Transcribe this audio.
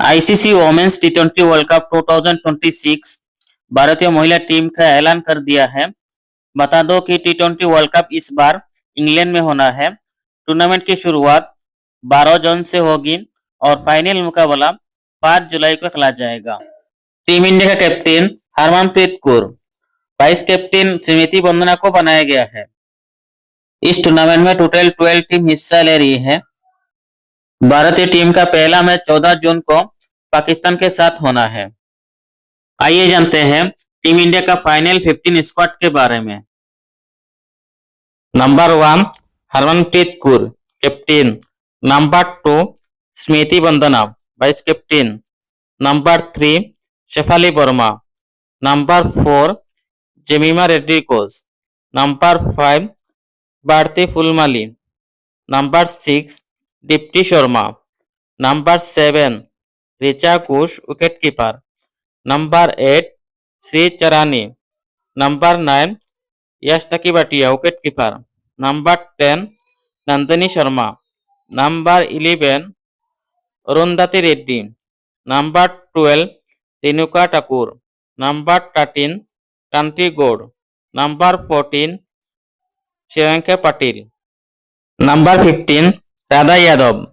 ICC women's टी20 world cup 2026 भारतीय महिला team का ऐलान कर दिया है। बता दो कि टी20 वर्ल्ड कप इस बार इंग्लैंड में होना है। टूर्नामेंट की शुरुआत 12 जून से होगी और फाइनल मुकाबला 5 जुलाई को खेला जाएगा। टीम इंडिया का captain Harmanpreet Kaur, vice captain Smriti Bandana को बनाया गया है। इस टूर्नामेंट में टोटल 12 टीम हिस्सा ले रही है। भारतीय टीम का पहला मैच 14 जून को पाकिस्तान के साथ होना है। आइए जानते हैं टीम इंडिया का फाइनल 15 स्क्वाड के बारे में। Number 1 Harmanpreet Kaur captain, number 2 Smriti Bandana vice captain, number 3 Shafali Verma, number 4 Jemimah Reddy coach, number 5 Bharti Phulmali, number 6 Deepti Sharma, number 7 Richa Ghosh wicketkeeper, number 8 Shree Charani, number 9 Yastika Bhatia wicketkeeper, number 10 Nandini Sharma, number 11 Arundhati Reddy, number 12 Renuka Thakur, number 13 Kanti Gaud, number 14 Shreyanka Patil, number 15 Radha Yadav.